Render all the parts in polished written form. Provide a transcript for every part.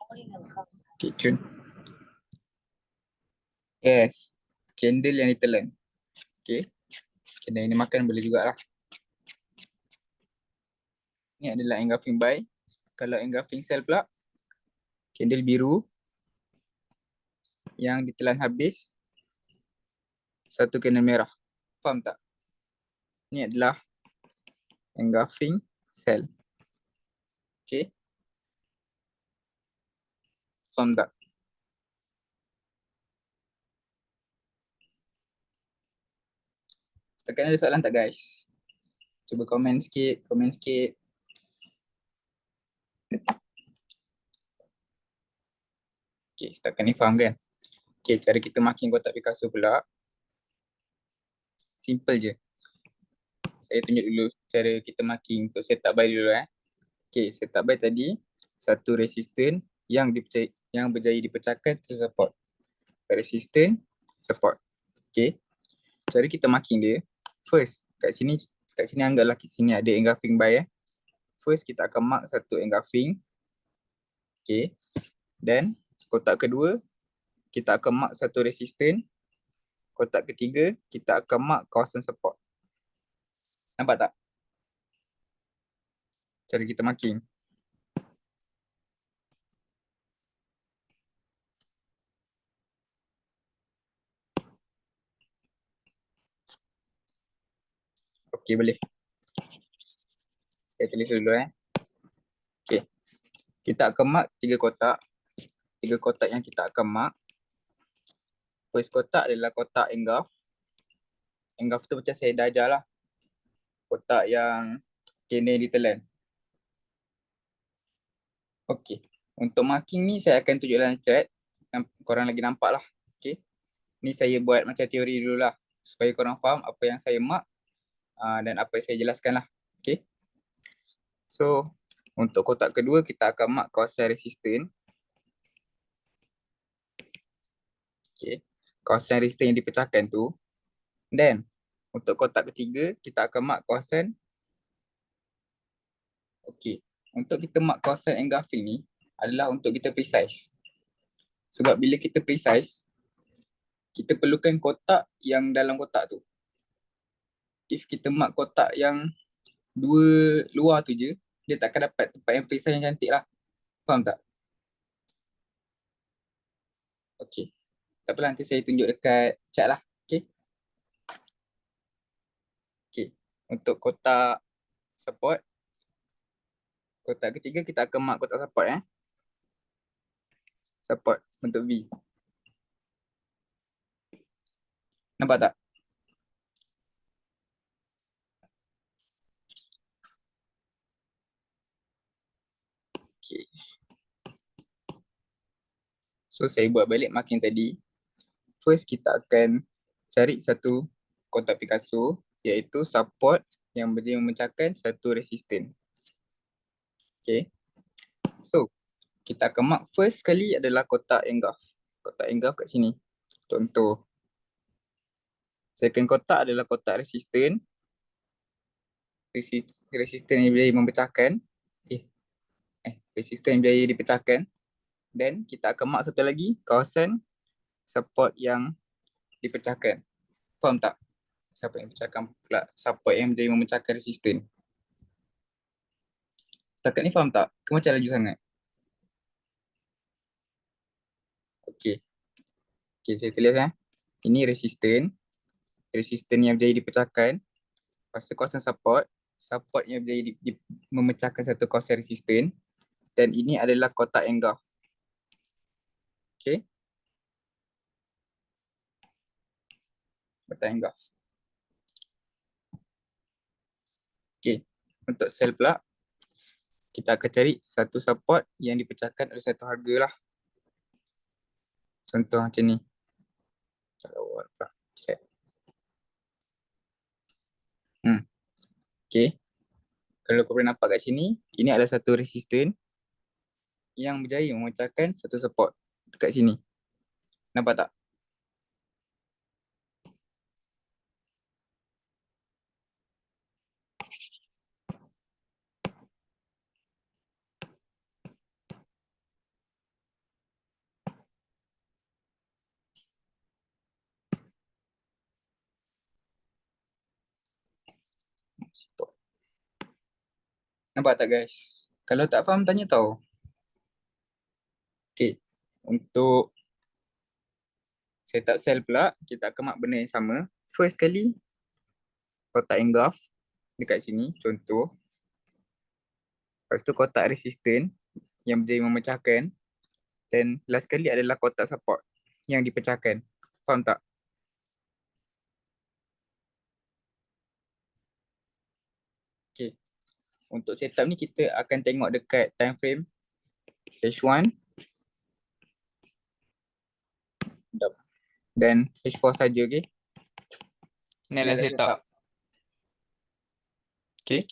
Okay, cun. Yes. Candle yang ditelan. Okay. Candle yang dimakan boleh jugalah. Ni adalah engulfing by. Kalau engulfing cell pula, candle biru yang ditelan habis, satu candle merah. Faham tak? Ni adalah engulfing cell. Okay. Faham tak? Setakat ada soalan tak guys? Cuba komen sikit, komen sikit. Okay, setakat ni faham kan? Okay, cara kita marking kotak Picasso pula. Simple je. Saya tunjuk dulu cara kita marking untuk setup by dulu Okay, setup by tadi, satu resistor yang berjaya dipecahkan to support. Resistor, support. Okay. Cara kita marking dia, first, kat sini anggaplah kat sini ada engulfing by First, kita akan mark satu engulfing. Okay. Dan kotak kedua, kita akan mark satu resistor. Kotak ketiga, kita akan mark kawasan support. Nampak tak? Cara kita marking. Okay, boleh. Saya tulis dulu Okay. Kita akan mark 3 kotak. 3 kotak yang kita akan mark. First kotak adalah kotak engulf. Engulf tu macam saya dah ajar lah. Kotak yang candle ditelan. Okay. Untuk marking ni saya akan tunjuk dalam chat. Korang lagi nampak lah. Okay. Ni saya buat macam teori dulu lah. Supaya korang faham apa yang saya mark dan apa yang saya jelaskan lah. Okay. So, untuk kotak kedua kita akan mark kawasan resistor. Okay. Kawasan resistor yang dipecahkan tu. Dan untuk kotak ketiga kita akan mark kawasan. Okay. Untuk kita mark kawasan engulfing ni adalah untuk kita precise. Sebab bila kita precise, kita perlukan kotak yang dalam kotak tu. If kita mark kotak yang dua luar tu je, dia tak akan dapat tempat yang precise yang cantik lah. Faham tak? Okay. Tak apalah, nanti saya tunjuk dekat chat lah. Okay. Okay. Untuk kotak support, kotak ketiga kita akan mark kotak support Support bentuk V. Nampak tak? Okay. So, saya buat balik marking tadi. First, kita akan cari satu kotak Picasso, iaitu support yang boleh memecahkan satu resistor. Okay. So, kita akan mark first sekali adalah kotak engulf. Kotak engulf kat sini. Contoh. Second kotak adalah kotak resistor. Resistor yang boleh memecahkan. Resistor yang boleh dipecahkan. Dan kita akan mark satu lagi kawasan support yang dipecahkan. Faham tak? Support yang dipecahkan pula. Support yang boleh memecahkan resistor. Setakat ni faham tak? Ke macam laju sangat? Okay. Okay, saya tulis Ini resistor. Resistor yang boleh dipecahkan. Lepas tu kawasan support. Support yang boleh memecahkan satu kawasan resistor. Dan ini adalah kotak engulf. Okay. Kotak engulf. Okay. Untuk sel pula, kita akan cari satu support yang dipecahkan oleh satu harga lah. Contoh macam ni. Set. Okay. Kalau kau boleh nampak kat sini, ini adalah satu resistor yang berjaya memecahkan satu support dekat sini. Nampak tak? support. Nampak tak guys? Kalau tak faham tanya tau. Okay, untuk setup sel pula, kita akan mark benda yang sama. First kali, kotak engulf dekat sini, contoh. Lepas tu kotak resistant yang berjaya memecahkan. Dan last kali adalah kotak support yang dipecahkan. Faham tak? Okay. Untuk setup ni kita akan tengok dekat time frame H1 dan H4 saja, okay? Ni adalah setup. Okay.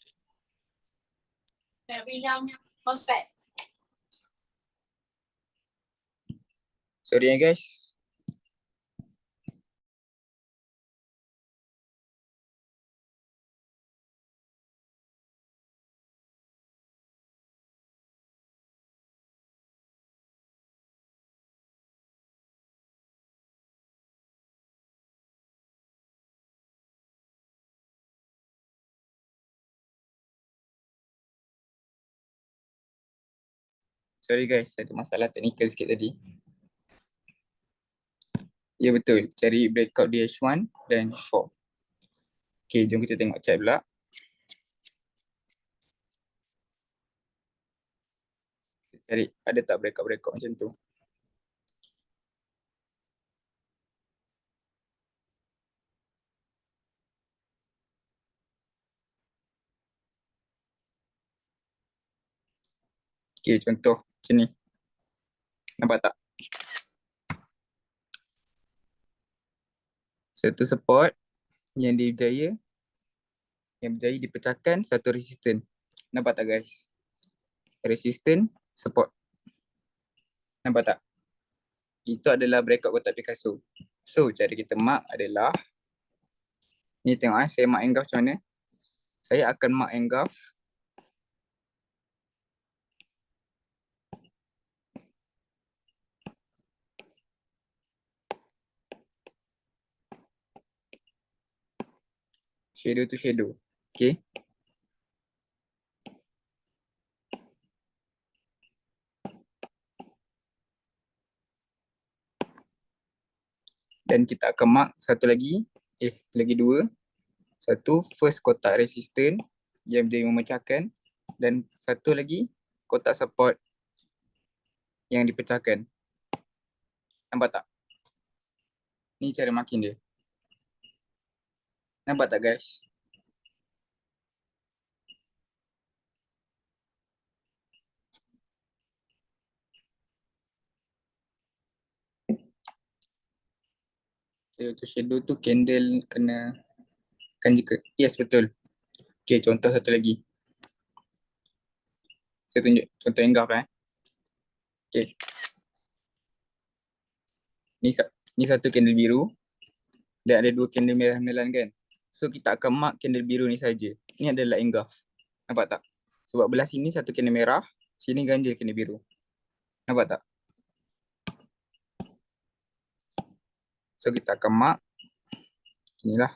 Nak bilang prospek. Sorry ya guys. Sorry guys, ada masalah teknikal sikit tadi. Ya betul, cari breakout di H1 dan H4. Okay, jom kita tengok chart pula. Kita cari ada tak breakout-breakout macam tu. Okay, contoh macam ni. Nampak tak? Satu support yang berjaya dipecahkan satu resistant. Nampak tak guys? Resistant, support. Nampak tak? Itu adalah breakout kotak Picasso. So, cara kita mark adalah ni tengok saya mark engulf macam mana. Saya akan mark engulf shadow to shadow. Okay. Dan kita akan mark satu lagi, lagi dua. Satu first kotak resistant yang berjaya memecahkan dan satu lagi kotak support yang dipecahkan. Nampak tak? Ni cara marking dia. Nampak tak guys? Shadow tu candle kena kan jika. Yes, betul. Okay, contoh satu lagi. Saya tunjuk contoh engulf lah. Okay. Ni satu candle biru dan ada dua candle merah menelan kan. So kita akan mark candle biru ni saja. Ni adalah engulf. Nampak tak? Sebab belah sini satu candle merah, sini ganjil candle biru. Nampak tak? So kita akan mark inilah.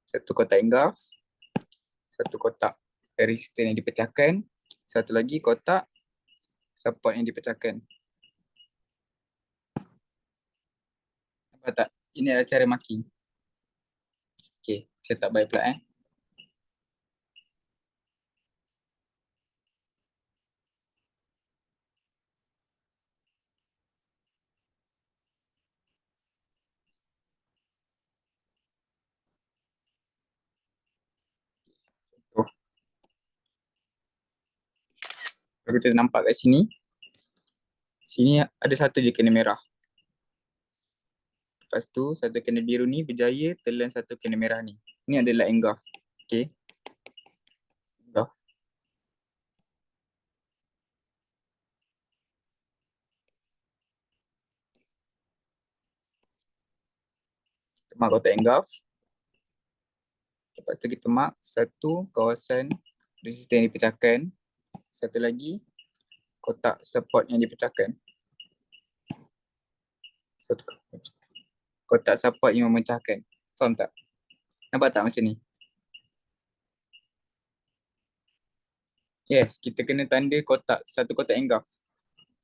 Satu kotak engulf, satu kotak resistant yang dipecahkan, satu lagi kotak support yang dipecahkan. Nampak tak? Ini adalah cara marking. Okay, saya tak baik pula Kalau kita nampak kat sini, sini ada satu je kena merah. Lepas tu satu kena biru ni berjaya telan satu kena merah ni. Ni adalah engulf. Okay. Engulf. Kita mark kotak engulf. Lepas tu kita mark satu kawasan resistan yang dipecahkan. Satu lagi kotak support yang dipecahkan. Satu kotak support yang memecahkan. Faham tak? Nampak tak macam ni? Yes, kita kena tanda kotak, satu kotak engulf.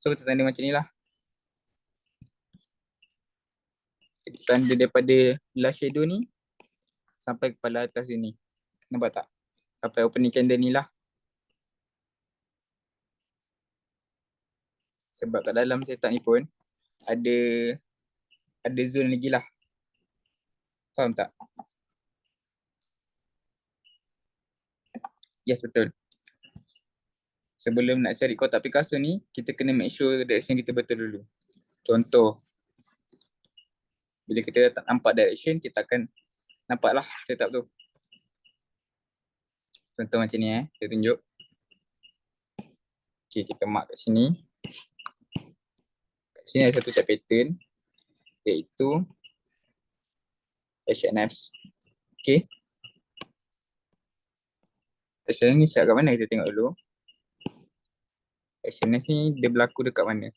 So kita tanda macam ni lah. Kita tanda daripada last shadow ni sampai kepala atas ni. Nampak tak? Sampai opening candle ni lah. Sebab kat dalam setup ni pun ada zone lagi lah. Faham tak? Yes, betul. Sebelum nak cari kotak Picasso ni, kita kena make sure direction kita betul dulu. Contoh, bila kita tak nampak direction, kita akan nampak lah setup tu. Contoh macam ni saya tunjuk. Okay, kita mark kat sini. Kat sini ada satu chart pattern, iaitu HNS. Okay. HNS ni siap kat mana, kita tengok dulu. HNS ni dia berlaku dekat mana?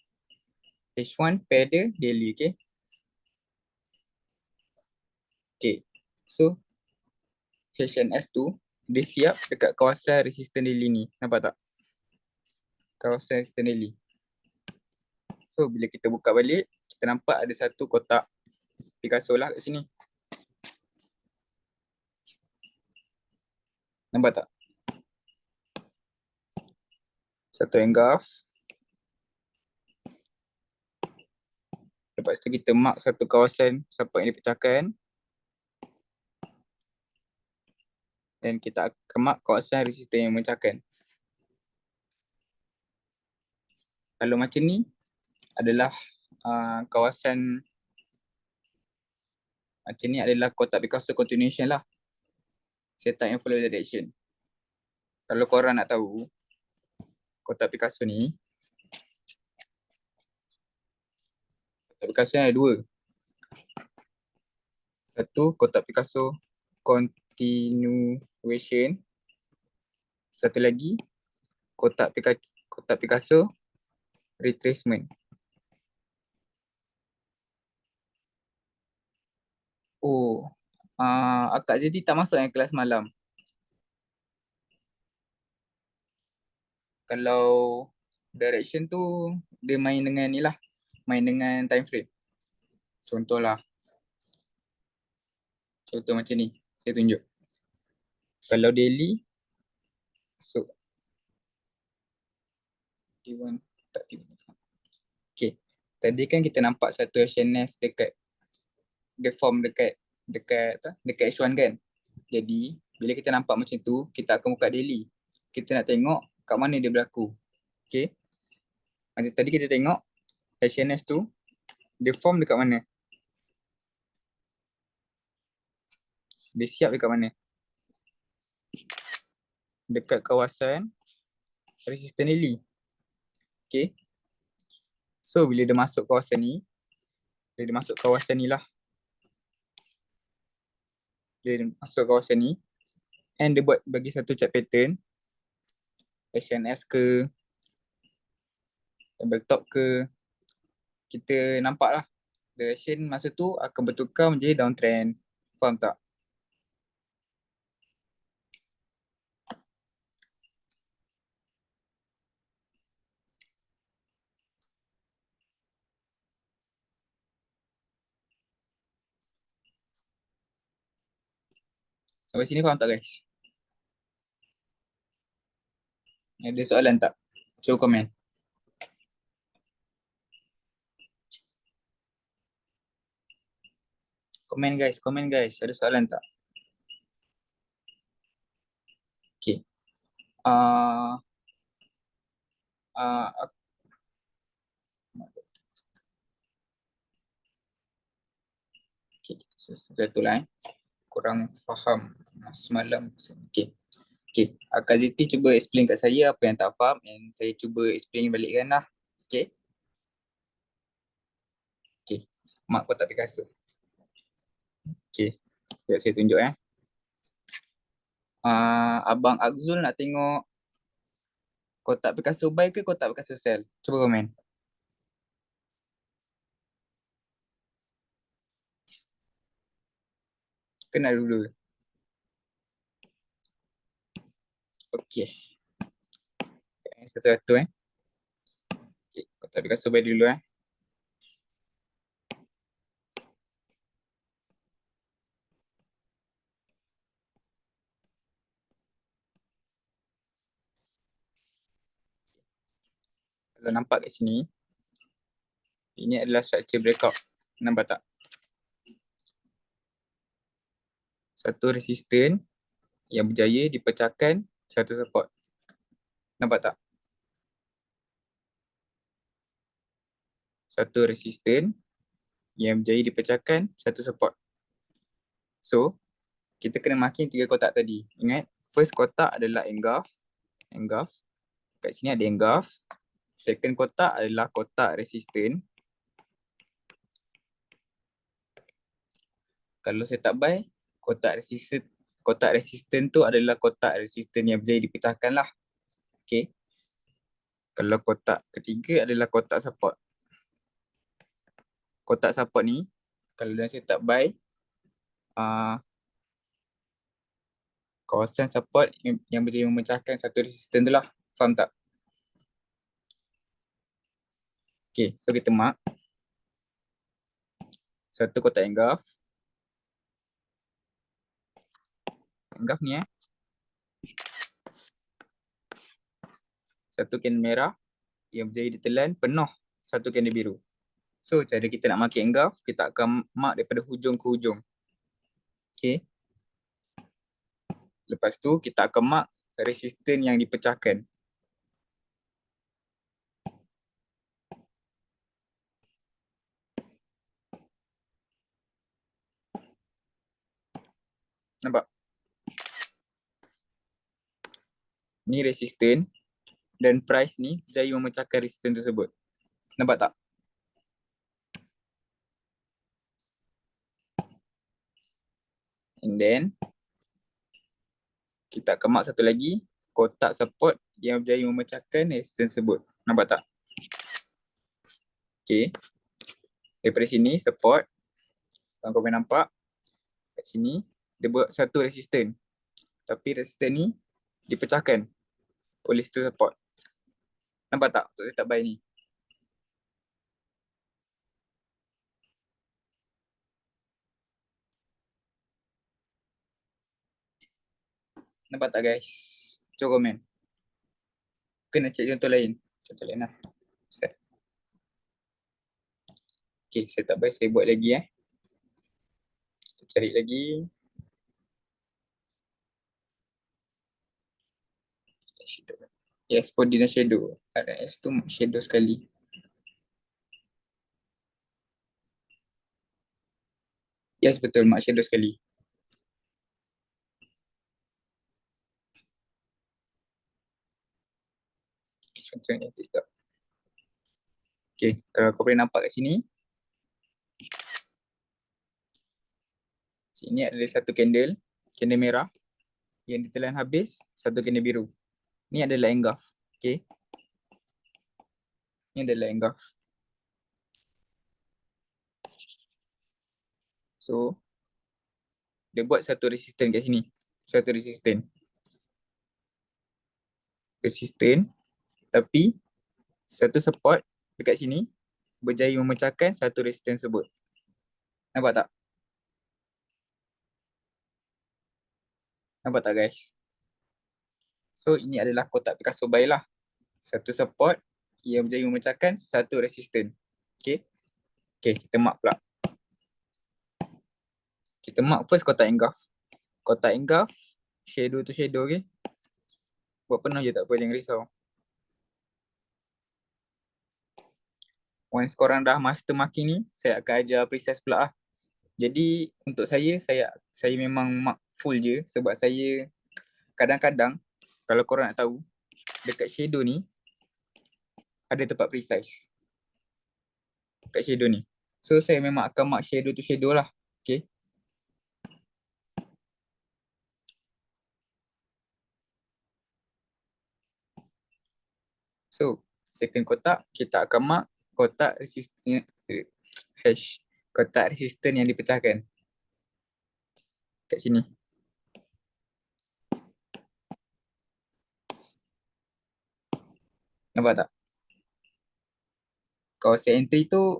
H1 pair dia daily, okay? Okay, so HNS tu dia siap dekat kawasan resistant daily ni. Nampak tak? Kawasan resistant daily. So bila kita buka balik, kita nampak ada satu kotak Picasso lah kat sini. Nampak tak? Satu engulf. Lepas tu kita mark satu kawasan support yang dipecahkan. Dan kita akan mark kawasan resistan yang memecahkan. Kalau macam ni adalah kawasan, macam ni adalah kotak Picasso continuation lah. Setup yang follow direction. Kalau korang nak tahu kotak Picasso ni, kotak Picasso ada dua. Satu kotak Picasso continuation. Satu lagi kotak Picasso retracement. Oh, Akak Zeti tak masuk yang kelas malam. Kalau direction tu dia main dengan ni lah, main dengan time frame. Contoh macam ni, saya tunjuk. Kalau daily, so D1 tak D1. Okay, tadi kan kita nampak satu HNS dekat, dia form dekat H1 kan. Jadi bila kita nampak macam tu, kita akan buka daily. Kita nak tengok kat mana dia berlaku. Okay, macam tadi kita tengok HNS tu dia form dekat mana, dia siap dekat mana, dekat kawasan resistant daily. Okay, so bila dia masuk kawasan ni, bila dia masuk kawasan ni lah, bila dia masuk kawasan ni, and dia buat bagi satu chart pattern HNS ke tabletop ke, kita nampak lah direction masa tu akan bertukar menjadi downtrend. Faham tak? Sampai sini faham tak guys? Ada soalan tak? Cuba komen. Komen guys. Ada soalan tak? Okay. Okay, satu lah korang faham semalam. Okay. Kak Ziti cuba explain kat saya apa yang tak faham, and saya cuba explain balikkan lah. Okay. Mak kotak Picasso. Okay, sekejap saya tunjuk Abang Akzul nak tengok kotak Picasso buy ke kotak Picasso sell? Cuba komen. Kena dulu. Okey. Satu-satu Okay. Kotak Picasso bagi dulu Kalau nampak kat sini, ini adalah structure breakout. Nampak tak? Satu resisten yang berjaya dipecahkan satu support. Nampak tak? Satu resisten yang berjaya dipecahkan satu support. So, kita kena marking 3 kotak tadi. Ingat, first kotak adalah engulf. Kat sini ada engulf. Second kotak adalah kotak resisten. Kalau saya tak buy, kotak resisten tu adalah kotak resisten yang berjaya dipecahkan lah. Okay. Kalau kotak ketiga adalah kotak support. Kotak support ni, kalau dah saya tak buy, kawasan support yang berjaya memecahkan satu resisten tu lah. Faham tak? Okay, so kita mark. Satu kotak engulf. Engulf ni satu can merah yang berjaya ditelan penuh satu can biru. So, cara kita nak mark engulf, kita akan mark daripada hujung ke hujung. Okay. Lepas tu, kita akan mark resisten yang dipecahkan. Nampak? Ni resisten dan price ni berjaya memecahkan resisten tersebut. Nampak tak? And then, kita akan mark satu lagi, kotak support yang berjaya memecahkan resisten tersebut. Nampak tak? Okay. Daripada sini, support. Kalau kau boleh nampak, kat sini, dia buat satu resisten. Tapi resisten ni dipecahkan oleh satu support. Nampak tak? Untuk saya tak buy ni. Nampak tak guys? Cuba komen. Kena cek contoh lain. Contoh lain lah. Set. Okay, saya tak buy. Saya buat lagi Kita cari lagi. Yes, Podina shadow. RS tu shadow sekali. Yes, betul. Mak shadow sekali. Contohnya tidak. Okay, kalau kau boleh nampak kat sini. Sini ada satu candle merah yang ditelan habis, satu candle biru. Ni adalah engulf. Okay. Ni adalah engulf. So, dia buat satu resisten kat sini. Satu resisten. Resisten. Tapi, satu support dekat sini berjaya memecahkan satu resisten tersebut. Nampak tak? Nampak tak guys? So, ini adalah kotak Picasso buy lah. Satu support yang berjaya memecahkan satu resisten. Okay. Okay, kita mark pula. Kita mark first kotak engulf. Kotak engulf, shadow tu shadow, okay. Buat penuh je tak apa, jangan risau. Once korang dah master marking ni, saya akan ajar precise pula lah. Jadi untuk saya memang mark full je sebab saya kadang-kadang kalau korang nak tahu, dekat shadow ni ada tempat precise. Dekat shadow ni. So saya memang akan mark shadow tu shadow lah. Okay. So second kotak kita akan mark kotak resisten hash. Kotak resisten yang dipecahkan. kat sini. Nampak tak? Kawasan entry tu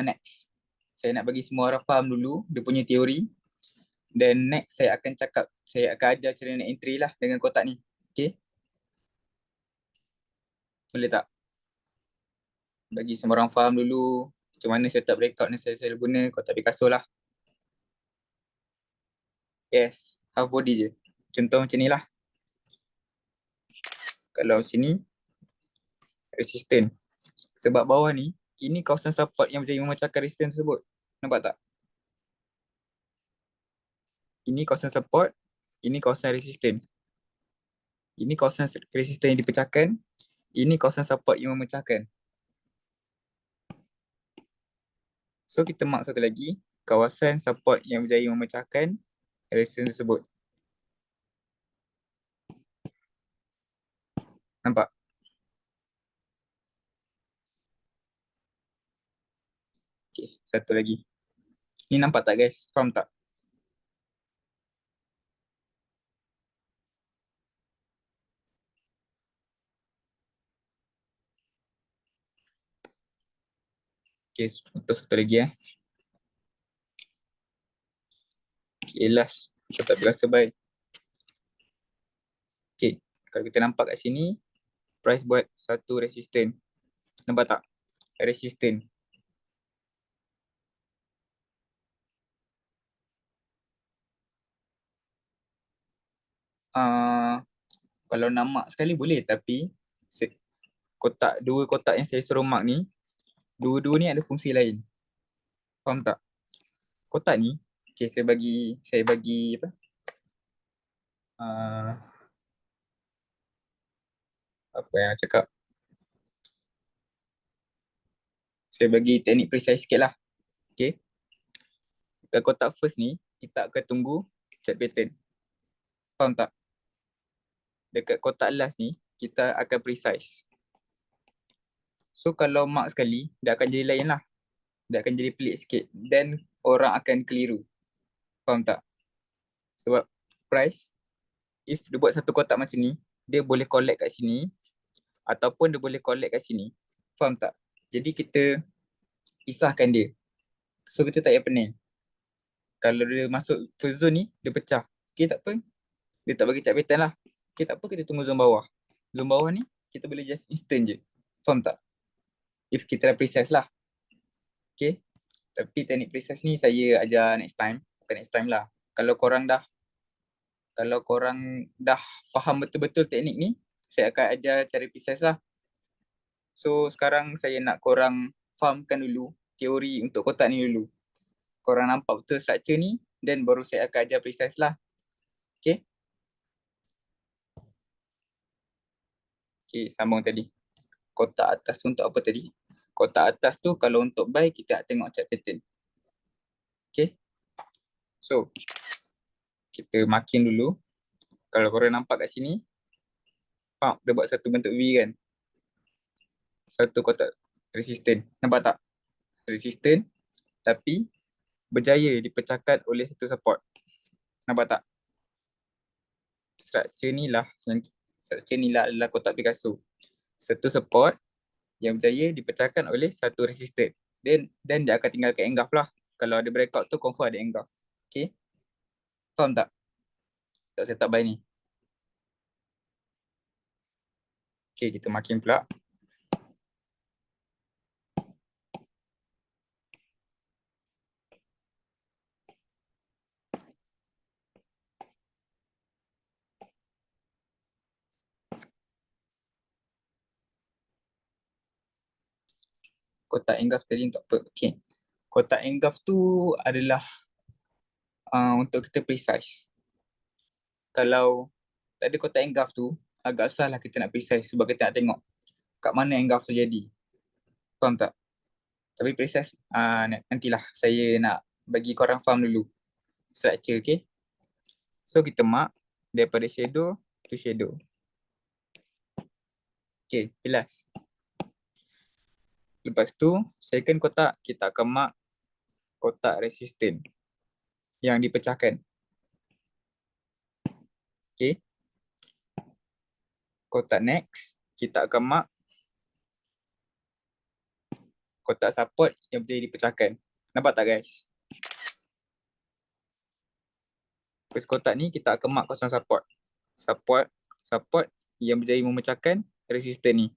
next. Saya nak bagi semua orang faham dulu dia punya teori. Dan next saya akan ajar cara nak entry lah dengan kotak ni. Okay? Boleh tak? Bagi semua orang faham dulu macam mana setup breakout ni saya selalu guna kotak Picasso lah. Yes, half body je. Contoh macam ni lah. Kalau sini resistant. Sebab bawah ni, ini kawasan support yang berjaya memecahkan resistance tersebut. Nampak tak? Ini kawasan support, ini kawasan resistance. Ini kawasan resistance yang dipecahkan, ini kawasan support yang memecahkan. So kita mark satu lagi, kawasan support yang berjaya memecahkan resistance tersebut. Nampak? Okay, satu lagi. Ni nampak tak guys? Faham tak? Okay, untuk satu lagi Okay, last. Kita tak berasa baik. Okay, kalau kita nampak kat sini, price buat satu resistant. Nampak tak? Resistant. Kalau nak mark sekali boleh, tapi dua kotak yang saya suruh mark ni, dua-dua ni ada fungsi lain. Faham tak? Kotak ni, okay, saya bagi apa? Apa yang cakap? Saya bagi teknik precise sikit lah. Okay. Dekat kotak first ni, kita akan tunggu chart pattern. Faham tak? Dekat kotak last ni, kita akan precise. So kalau mark sekali, dia akan jadi lain lah. Dia akan jadi pelik sikit. Dan orang akan keliru. Faham tak? Sebab price, if dia buat satu kotak macam ni, dia boleh collect kat sini ataupun dia boleh collect kat sini. Faham tak? Jadi kita pisahkan dia. So kita tak payah pening. Kalau dia masuk first zone ni, dia pecah. Okay, tak apa. Dia tak bagi chart pattern lah. Okay, tak apa, kita tunggu zone bawah. Zone bawah ni, kita boleh just instant je. Faham tak? If kita dah precise lah. Okay. Tapi teknik precise ni saya ajar next time. Bukan next time lah. Kalau korang dah faham betul-betul teknik ni, saya akan ajar cara precise lah. So sekarang saya nak korang fahamkan dulu teori untuk kotak ni dulu. Korang nampak betul structure ni, then baru saya akan ajar precise lah. Okay? Okay, sambung tadi. Kotak atas tu untuk apa tadi? Kotak atas tu kalau untuk buy, kita nak tengok chart pattern. Okay? So, kita marking dulu. Kalau korang nampak kat sini, dia buat satu bentuk V kan? Satu kotak resistant. Nampak tak? Resistant, tapi berjaya dipecahkan oleh satu support. Nampak tak? Structure ni lah adalah kotak Picasso. Satu support yang berjaya dipecahkan oleh satu resistant. Dan dia akan tinggalkan engulf lah. Kalau ada breakout tu confirm ada engulf. Okay? Faham tak? Tak setup buy ni. Okay, kita marking pula. Kotak engulf tadi untuk apa? Okay. Kotak engulf tu adalah untuk kita precise. Kalau tak ada kotak engulf tu, agak susah lah kita nak precise sebab kita nak tengok kat mana engulf tu jadi. Faham tak? Tapi precise, nantilah saya nak bagi korang faham dulu structure, okay? So kita mark daripada shadow to shadow. Okay, jelas. Lepas tu, second kotak, kita akan mark kotak resistant yang dipecahkan. Okay. Kotak next, kita akan mark kotak support yang boleh dipecahkan. Nampak tak guys? First kotak ni kita akan mark kosong support. Support yang berjaya memecahkan resistor ni.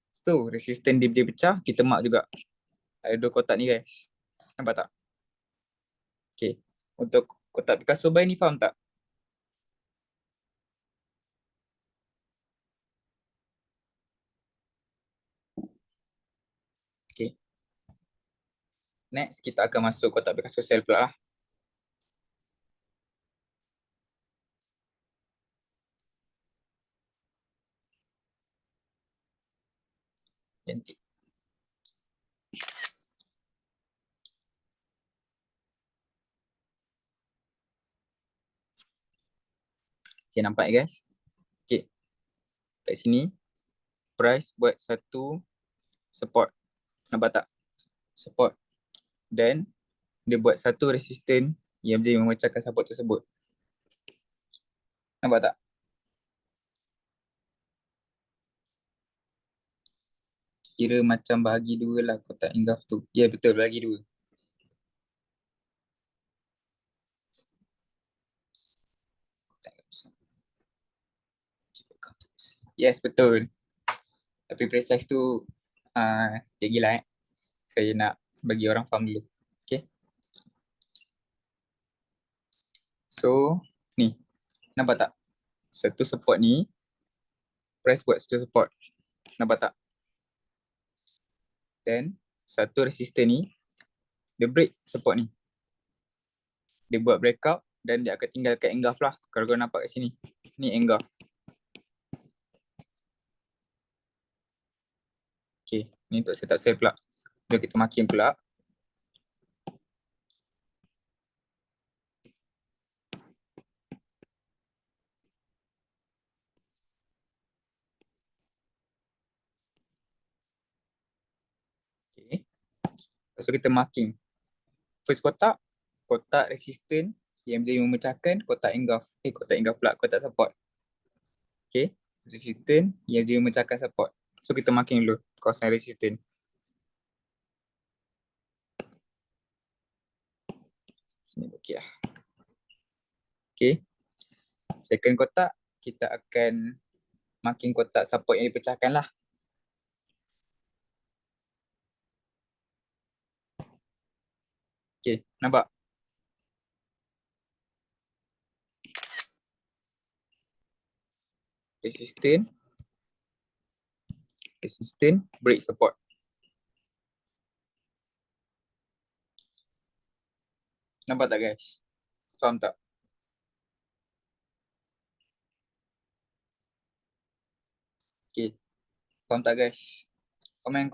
So, resistor dia berjaya pecah, kita mark juga. Ada dua kotak ni guys. Nampak tak? Okay. Untuk kotak Picasso by ni faham tak? Okay. Next, kita akan masuk kotak Picasso cell pula lah. Cantik. Okay, nampak guys? Okay. Kat sini, Price buat satu support. Nampak tak? Support. Dan dia buat satu resistor yang boleh memecahkan support tersebut. Nampak tak? Kira macam bahagi dua lah kotak engulf tu. Ya, betul, bahagi dua. Yes, betul. Tapi precise tu dia gila Saya nak bagi orang faham dulu. Okay. So, ni. Nampak tak? Satu support ni, press buat satu support. Nampak tak? Dan satu resistor ni, dia break support ni. Dia buat breakout dan dia akan tinggalkan engulf lah. Kalau kau nampak kat sini. Ni engulf. Okay, ni untuk setup cell pula. Jom kita marking pula. Okay. Lepas tu kita marking. First kotak, kotak resistant yang boleh memecahkan kotak engulf. Kotak engulf pula, kotak support. Okay, resistant yang boleh memecahkan support. So kita marking dulu kawasan resistant. Sini okey lah. Okay. Second kotak, kita akan marking kotak support yang dipecahkan lah. Okay, nampak? Resistant, break support. Nampak tak guys? Faham tak? Okay. Faham tak guys? Komen.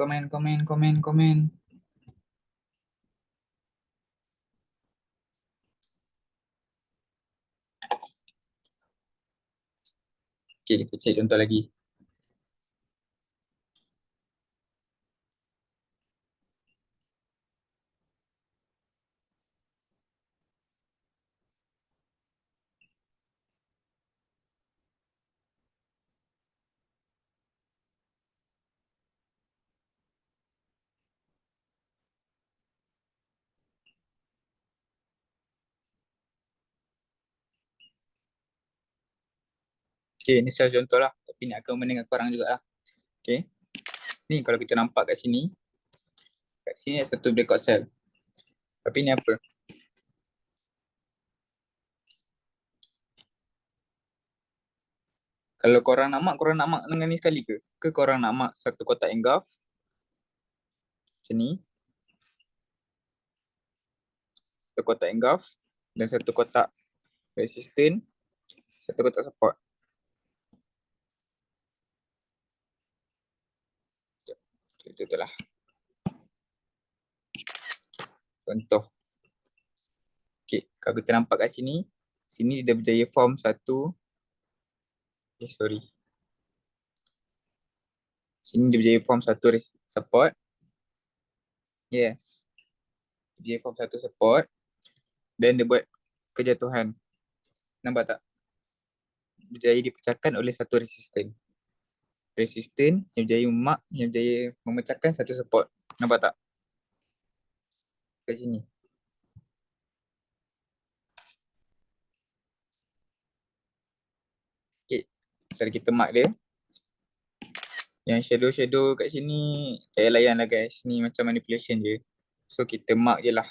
Okay, kita cek contoh lagi. Okay, ni saya contoh lah. Tapi ni akan mendengar korang juga lah. Okay. Ni kalau kita nampak kat sini ada satu breakout cell. Tapi ni apa? Kalau korang nak mark dengan ni sekali ke? Ke korang nak mark satu kotak engulf macam ni, satu kotak engulf dan satu kotak resistant, satu kotak support. Itu lah contoh. Okay, kalau kita nampak kat sini, sini dia berjaya form satu. Sorry. Sini dia berjaya form satu support. Yes. Dia form satu support dan dia buat kejatuhan. Nampak tak? berjaya dipecahkan oleh satu resisten. Resisten yang berjaya memecahkan satu support. Nampak tak? Kat sini. Okay. Cara kita mark dia. Yang shadow-shadow kat sini, tak payah layan lah guys. Ni macam manipulation je. So kita mark je lah.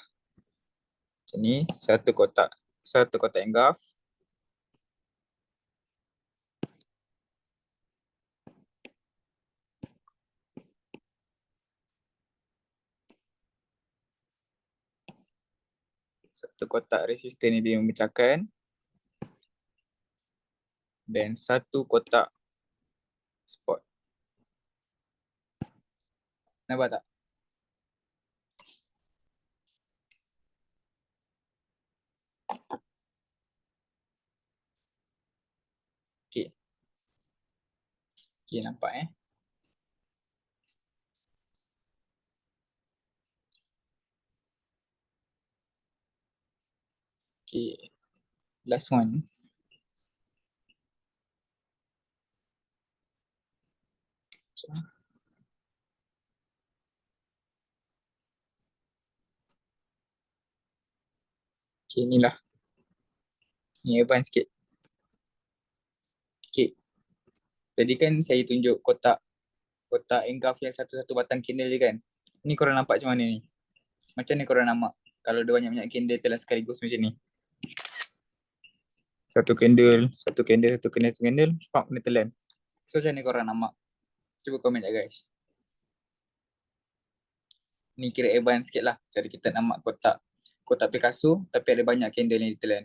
Macam ni, satu kotak. Satu kotak engulf. Satu kotak resisten ni dia memecahkan. Dan satu kotak support. Nampak tak? Okay. Okay, nampak Okay. Last one. Okay, ni lah. Ni advance sikit. Okay. Tadi kan saya tunjuk kotak engulf yang satu-satu batang candle je kan. Ni korang nampak macam mana ni? Macam ni korang nak mark? Kalau ada banyak-banyak candle telah sekaligus macam ni. Satu candle, satu candle, satu candle, satu candle, pak kena telan. So macam ni korang nak mark? Cuba komen je guys. Ni kira advance sikit lah. Cara kita nak mark kotak Picasso tapi ada banyak candle yang ditelan.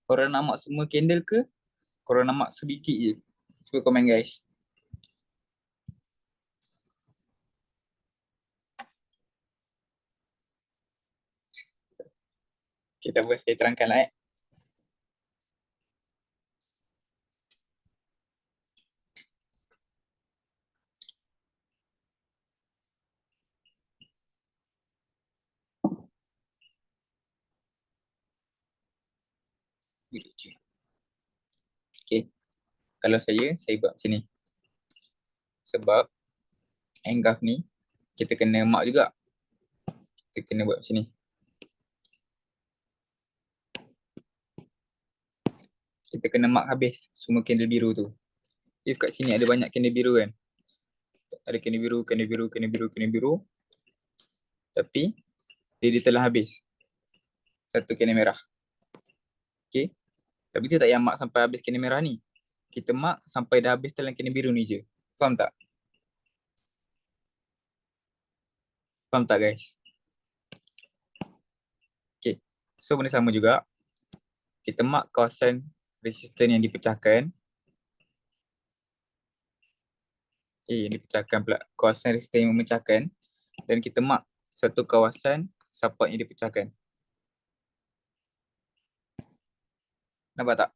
Korang nak mark semua candle ke? Korang nak mark sebiji je? Cuba komen guys. Okay, tak apa, saya terangkan lah Okay. Kalau saya buat macam ni. Sebab engulf ni, kita kena mark juga. Kita kena buat macam ni. Kita kena mark habis semua candle biru tu. If kat sini ada banyak candle biru kan. Ada candle biru, candle biru, candle biru, candle biru. Tapi dia telah habis. Satu candle merah. Okay. Tapi kita tak payah mark sampai habis candle merah ni. Kita mark sampai dah habis telan candle biru ni je. Faham tak? Faham tak guys? Okay. So benda sama juga. Kita mark kawasan resisten yang dipecahkan. Yang dipecahkan pula. Kawasan resisten yang memecahkan. Dan kita mark satu kawasan support yang dipecahkan. Nampak tak?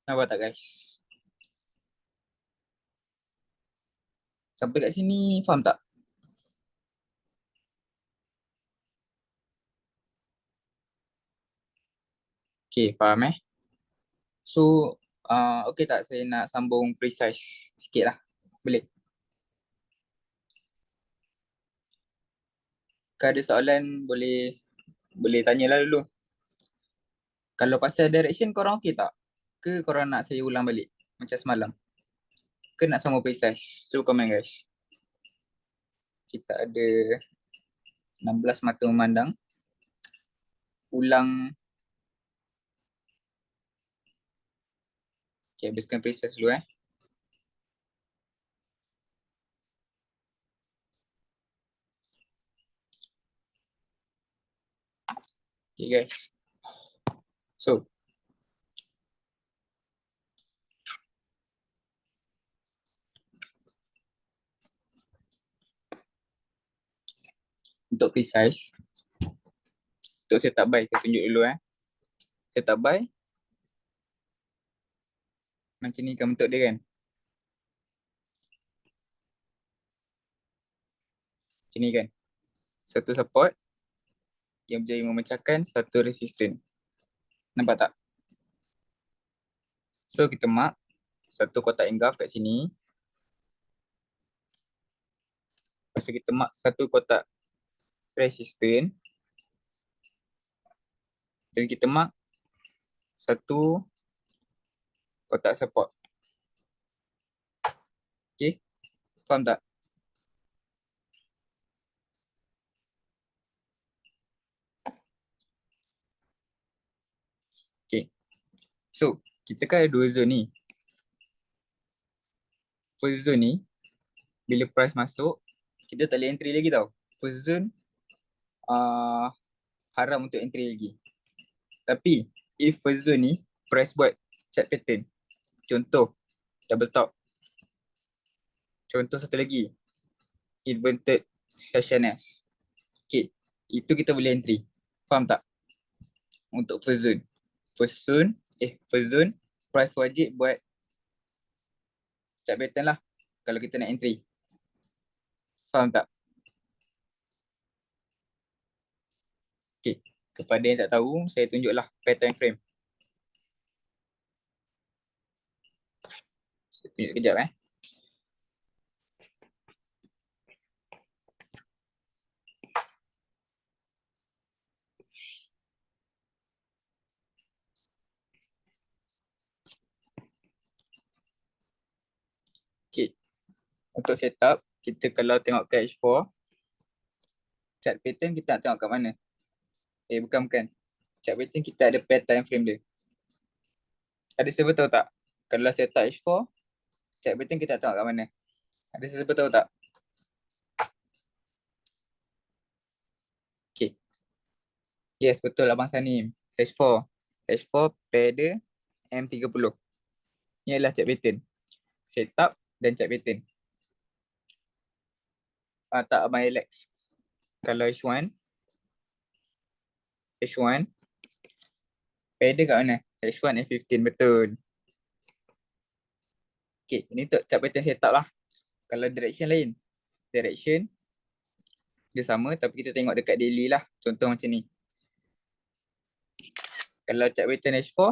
Nampak tak guys? Sampai kat sini faham tak? Okay, faham So, okay tak saya nak sambung precise sikit lah. Boleh? Kalau ada soalan boleh tanyalah dulu. Kalau pasal direction korang okay tak? Ke korang nak saya ulang balik macam semalam? Ke nak sambung precise? Cuba komen guys. Kita ada 16 mata memandang. Ulang. Okay, habiskan precise dulu Okay guys. So, untuk precise, untuk setup buy, saya tunjuk dulu Setup buy. Macam ni kan bentuk dia kan. Macam ni kan. Satu support. yang berjaya memecahkan satu resisten. Nampak tak? So kita mark satu kotak engulf kat sini. Lepas tu kita mark satu kotak resisten. Dan kita mark satu kotak support. Okay, faham tak? Okay, so kita kan ada dua zone ni. First zone ni, bila price masuk, kita tak boleh entry lagi tau. First zone haram untuk entry lagi. Tapi if first zone ni price buat chart pattern, contoh double top, contoh satu lagi inverted HNS, okay, itu kita boleh entry. Faham tak? Untuk first zone, first zone price wajib buat chart pattern lah kalau kita nak entry. Faham tak? Okay, kepada yang tak tahu, saya tunjuklah pair time frame. Saya tunjuk kejap Okay, untuk setup, kita kalau tengok ke H4, chart pattern kita nak tengok kat mana? Bukan. Chart pattern kita ada pair time frame dia. Ada siapa tahu tak? Kalau setup H4, chart pattern kita nak tengok kat mana? Ada siapa tahu tak? Okay. Yes, betul Abang Sanim. H4 pair dia M30. Ni adalah chart pattern. Setup dan chart pattern. Tak Abang Alex. Kalau H1 pair dia kat mana? H1 F15, betul. Okay, ini untuk chart pattern setup lah. Kalau direction lain, direction dia sama tapi kita tengok dekat daily lah. Contoh macam ni. Kalau chart pattern H4,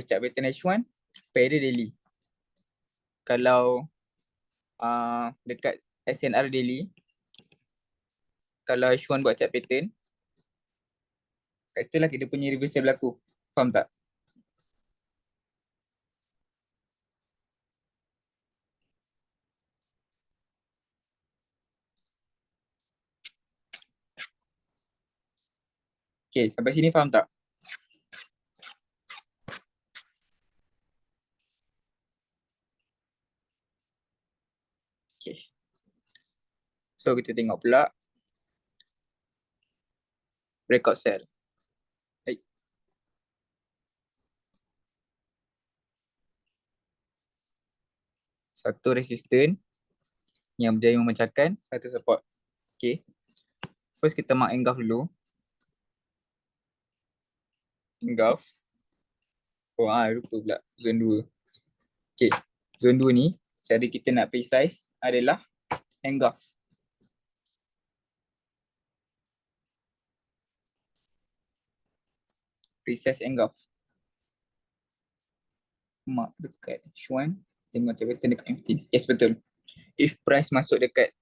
chart pattern H1, pair dia daily. Kalau dekat SNR daily, kalau H1 buat chart pattern, kat situ lah kita punya reversal berlaku. Faham tak? Okay, sampai sini faham tak? Okay. So kita tengok pula breakout sell. Baik. Satu resisten yang berjaya memecahkan satu support. Okay. First kita mark engulf dulu. Engulf. Lupa pula zone 2. Okay. Zone 2 ni, cara kita nak precise adalah engulf. Precise engulf. Mark dekat H1. Tengok chart pattern dekat M15. Yes, betul. If price masuk dekat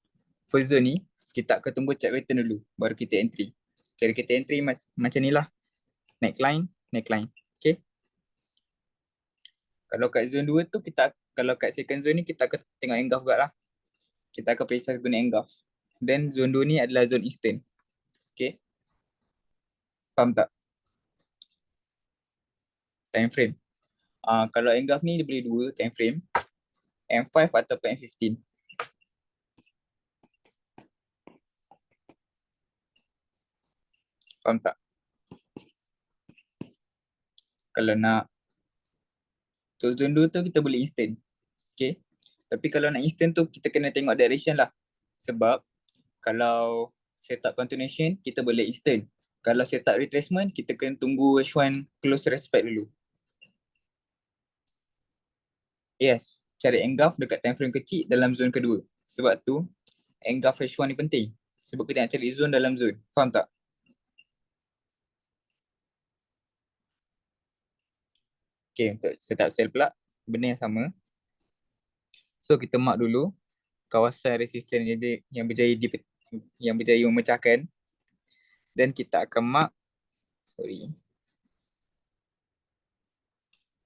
first zone ni, kita akan tunggu chart pattern dulu, baru kita entry. Cara kita entry macam ni lah. Neckline. Okay. Kalau kat zone 2 tu, kalau kat second zone ni, kita akan tengok engulf juga lah. Kita akan precise guna engulf. Then zone 2 ni adalah zone eastern. Okay. Faham tak? Time frame. Kalau engulf ni dia boleh dua time frame. M5 ataupun M15. Faham tak? Kalau nak untuk zone 2 tu kita boleh instant. Okay. Tapi kalau nak instant tu kita kena tengok direction lah. Sebab kalau setup continuation kita boleh instant. Kalau setup retracement kita kena tunggu H1 close respect dulu. Yes, cari engulf dekat time frame kecil dalam zone kedua. Sebab tu engulf H1 ni penting. Sebab kita nak cari zone dalam zone. Faham tak? Okay, untuk setup sel pula, benda yang sama. So, kita mark dulu kawasan resisten yang berjaya yang berjaya memecahkan. Dan kita akan mark,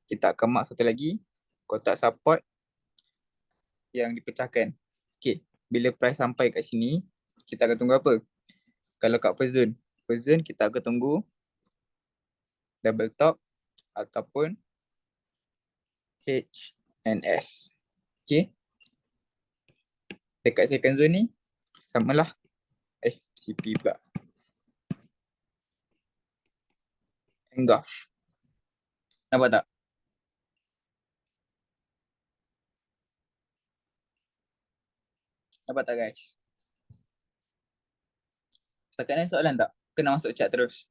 kita akan mark satu lagi kotak support yang dipecahkan. Okay, bila price sampai kat sini, kita akan tunggu apa? Kalau kat first zone kita akan tunggu double top ataupun H and S. Okay, dekat second zone ni, samalah. CP pula. Engulf. Nampak tak? Nampak tak guys? Setakat ni soalan tak? Kena masuk chat terus.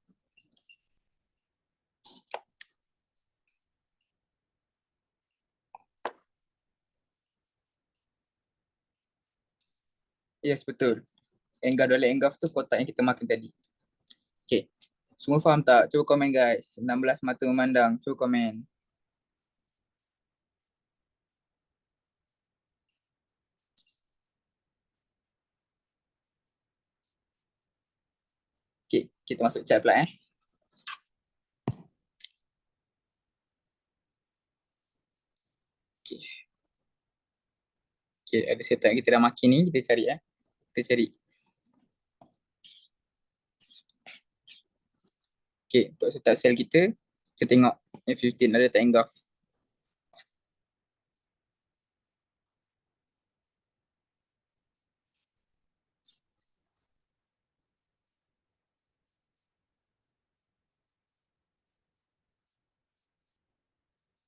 Yes, betul. Engulf dollar engulf tu kotak yang kita makan tadi. Okay. Semua faham tak? Cuba komen guys. 16 mata memandang. Cuba komen. Okay, kita masuk chat pula Okay. Okay, ada setup yang kita dah makin ni. Kita cari Kita cari. Okay, untuk setup sel kita tengok F15 ada tak engulf.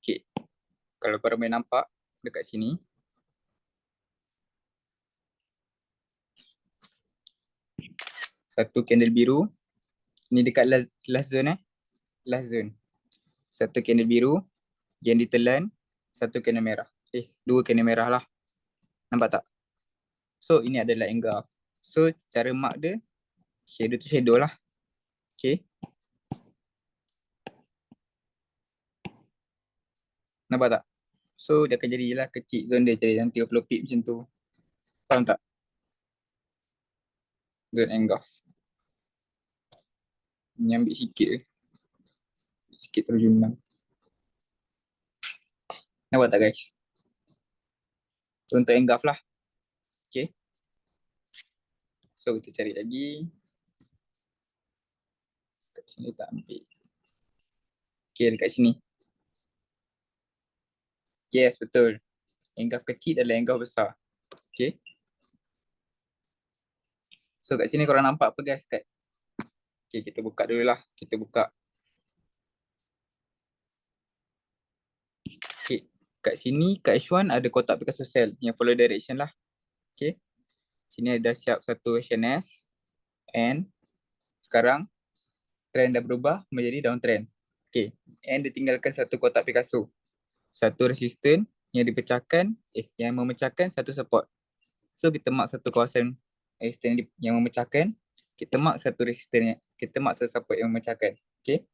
Okay, kalau korang boleh nampak dekat sini. Satu candle biru. Ni dekat last zone Last zone. Satu candle biru yang ditelan, satu candle merah. Dua candle merah lah. Nampak tak? So, ini adalah engulf. So, cara mark dia, shadow tu shadow lah. Okay. Nampak tak? So, dia akan jadilah kecil zone dia. Jadi yang 30 pip macam tu. Faham tak? Zone engulf. Ni ambil sikit je. Sikit terjunan. Nampak tak guys? So, untuk engulf lah. Okay. So, kita cari lagi. Kat sini tak ambil. Okay, dekat sini. Yes, betul. Engulf kecil adalah engulf besar. Okay. So, kat sini korang nampak apa guys? Okay, kita buka dulu lah. Kita buka. Okay. Kat sini, kat H1 ada kotak Picasso cell yang follow direction lah. Okay. Sini ada siap satu HNS. And sekarang trend dah berubah menjadi downtrend. Okay. And ditinggalkan satu kotak Picasso. Satu resisten yang dipecahkan, yang memecahkan satu support. So kita mark satu kawasan resisten yang memecahkan, kita mark satu resisten, kita mark satu support yang memecahkan. Okay.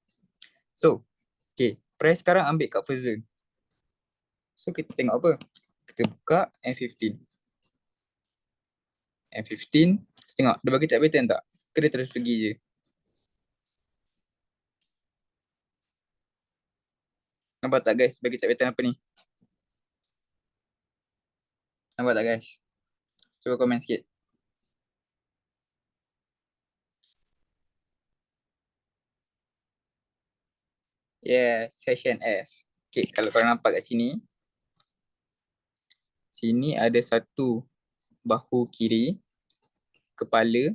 So, okay, price sekarang ambil kat first zone. So kita tengok apa? Kita buka M15. M15, tengok dia bagi chart pattern tak? Ke dia terus pergi je? Nampak tak guys bagi chart pattern apa ni? Nampak tak guys? Cuba komen sikit. Yes, HNS. Okay, kalau korang nampak kat sini. Sini ada satu bahu kiri. Kepala.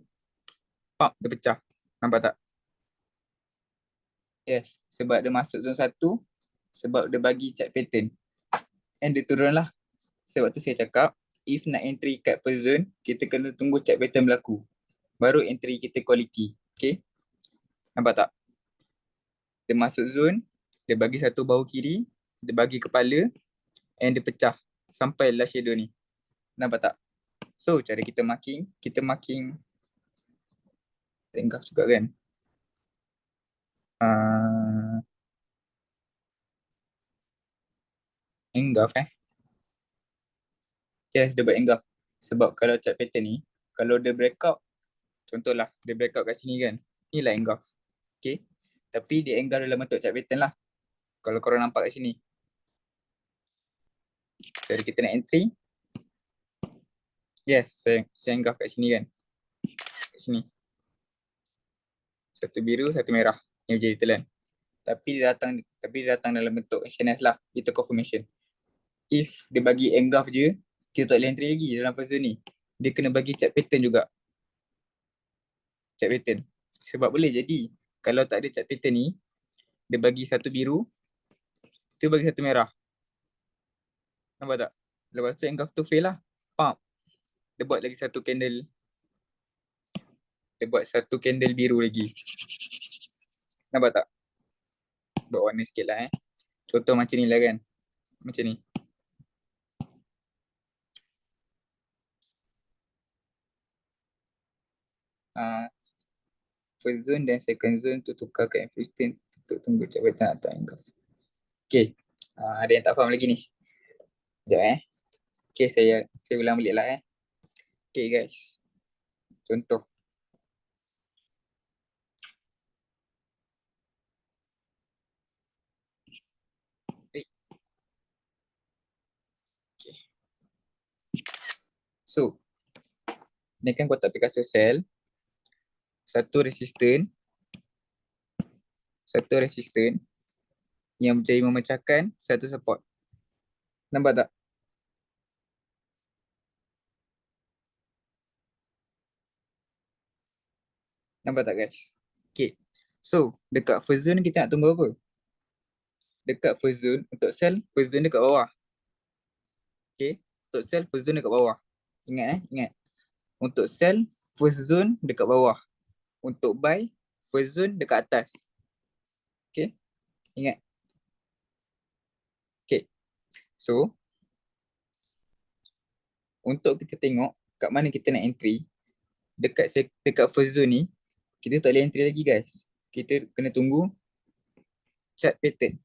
Pump, dia pecah. Nampak tak? Yes, sebab dia masuk zone 1. Sebab dia bagi chart pattern. And dia turun lah. Sebab tu saya cakap, if nak entry kat first zone, kita kena tunggu chart pattern berlaku. Baru entry kita quality. Okay? Nampak tak? Dia masuk zone, dia bagi satu bahu kiri, dia bagi kepala, and dia pecah sampai last shadow ni. Nampak tak? So, cara kita marking engulf juga kan? Engulf Yes, dia buat engulf. Sebab kalau chart pattern ni, kalau dia breakout, contohlah dia breakout kat sini kan, ni lah engulf. Okay. Tapi dia engulf dalam bentuk chart pattern lah. Kalau korang nampak kat sini. Jadi kita nak entry. Yes, saya engulf kat sini kan. Kat sini. Satu biru, satu merah. Yang jadi telan. Tapi dia datang dalam bentuk HNS lah. Itu confirmation. If dia bagi engulf je, kita tak boleh entry lagi dalam first zone ni. Dia kena bagi chart pattern juga. Chart pattern. Sebab boleh jadi, kalau tak ada chart pattern ni, dia bagi satu biru, dia bagi satu merah. Nampak tak? Lepas tu engulf tu fail lah. Pump. Dia buat lagi satu candle. Dia buat satu candle biru lagi. Nampak tak? Buat warna sikit lah Contoh macam ni lah kan. Macam ni. First zone dan second zone tu tukar ke M15 untuk tunggu jabatan atau engulf. Okay. Ada yang tak faham lagi ni? Sekejap Okay, saya ulang balik lah Okay guys. Contoh. Okay. So, ni kan kotak Picasso cell. Satu resistan yang berjaya memecahkan satu support. Nampak tak? Nampak tak guys? Okay. So, dekat first zone kita nak tunggu apa? Dekat first zone, untuk sell, first zone dekat bawah. Okay. Untuk sell, first zone dekat bawah. Ingat ingat. Untuk sell, first zone dekat bawah. Untuk buy, first zone dekat atas. Okay. Ingat. Okay. So, untuk kita tengok kat mana kita nak entry, dekat first zone ni, kita tak boleh entry lagi guys. Kita kena tunggu chart pattern.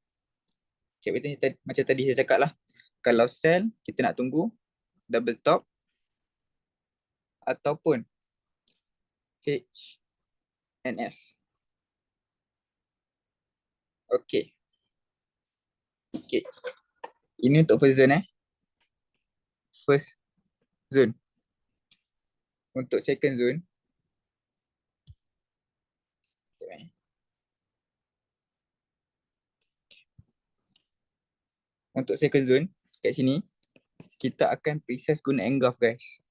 Chart pattern macam tadi saya cakap lah. Kalau sell, kita nak tunggu double top ataupun H and S. Okay. Okay. Ini untuk first zone First zone. Untuk second zone. Untuk second zone, kat sini, kita akan precise guna engulf guys.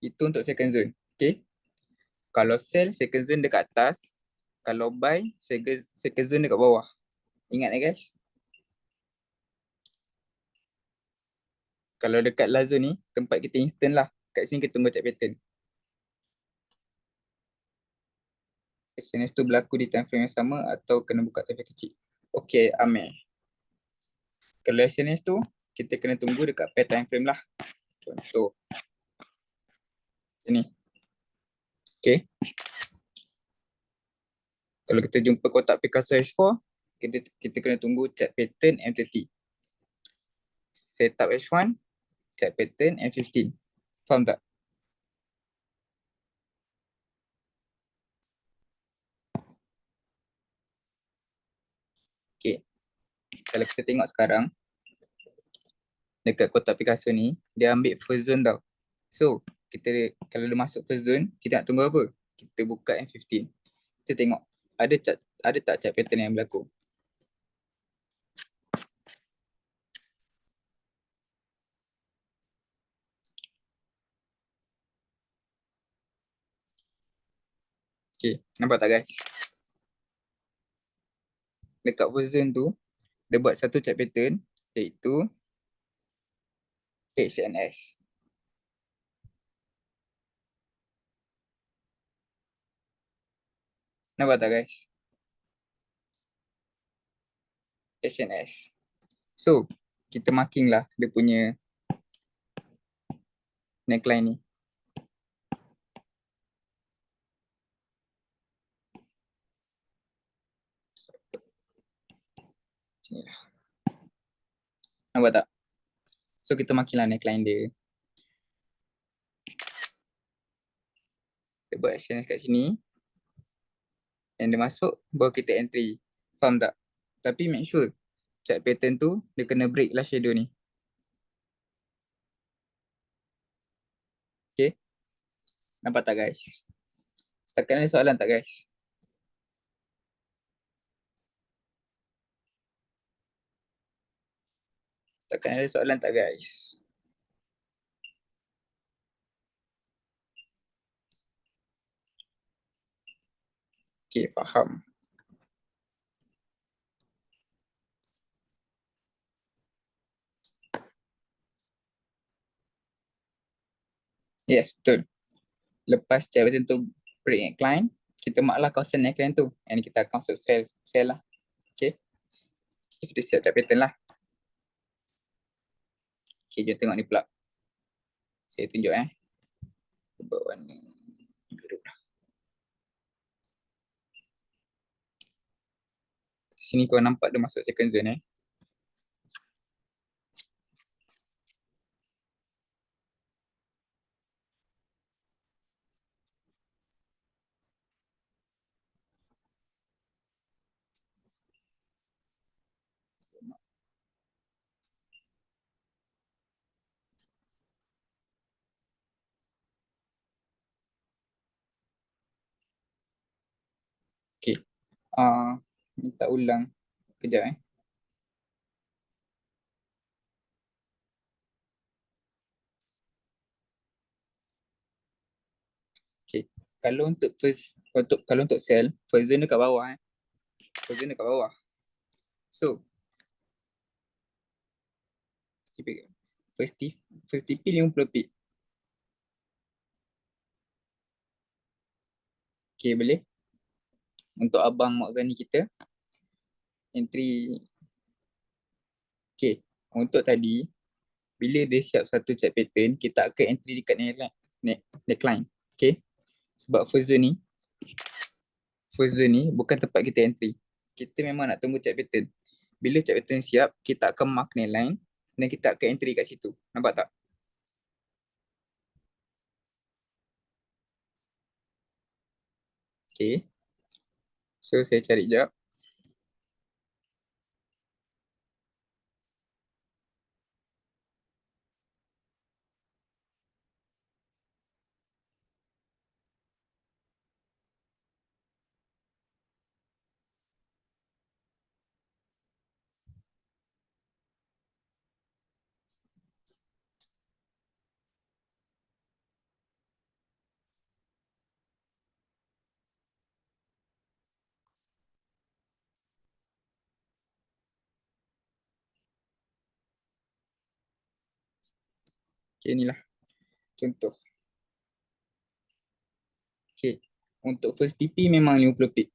Itu untuk second zone. Okay. Kalau sell, second zone dekat atas. Kalau buy, second zone dekat bawah. Ingat guys. Kalau dekat last zone ni, tempat kita instant lah. Kat sini kita tunggu chart pattern. SNS tu berlaku di time frame yang sama atau kena buka time frame kecil. Okay, Amir. Kalau SNS tu, kita kena tunggu dekat pair time frame lah. Contoh. Sini. Okay. Kalau kita jumpa kotak Picasso H4, kita kena tunggu chart pattern M30. Setup H1, chart pattern M15. Faham tak? Okay. Kalau kita tengok sekarang, dekat kotak Picasso ni, dia ambil first zone tau. So, kalau dia masuk first zone, kita nak tunggu apa? Kita buka M15. Kita tengok, ada tak chart pattern yang berlaku? Okay, nampak tak guys? Dekat first zone tu, dia buat satu chart pattern, iaitu HNS. Nampak tak guys? HNS. So, kita marking lah dia punya neckline ni. Sini lah. Nampak tak? So kita makinlah neckline dia. Kita buat action kat sini. Yang dia masuk, baru kita entry. Faham tak? Tapi make sure cat pattern tu dia kena break lah shadow ni. Okay. Nampak tak guys? Setakat ada soalan tak guys? Setakat ada soalan tak guys? Okay, faham. Yes, betul. Lepas cat pattern tu break neckline, kita mark lah kawasan neckline tu. And kita akan masuk cell lah. Okay. Kita siap cat pattern lah. Okay, jom tengok ni pula. Saya tunjuk buat warna biru lah. Sini kau nampak dia masuk second zone Okay. Minta ulang. Kejap Okay. Kalau untuk cell, first zone dekat bawah First zone dekat bawah. So, first TP 50 pip. Okay, boleh? Untuk abang Mokzani kita, entry. Okay, untuk tadi, bila dia siap satu cat pattern, kita akan entry dekat neckline. Okay, sebab first zone ni bukan tempat kita entry. Kita memang nak tunggu cat pattern. Bila cat pattern siap, kita akan mark neckline dan kita akan entry kat situ. Nampak tak? Okay. So, saya cari jap. Okay, inilah contoh. Okay, untuk first TP memang 50 pip.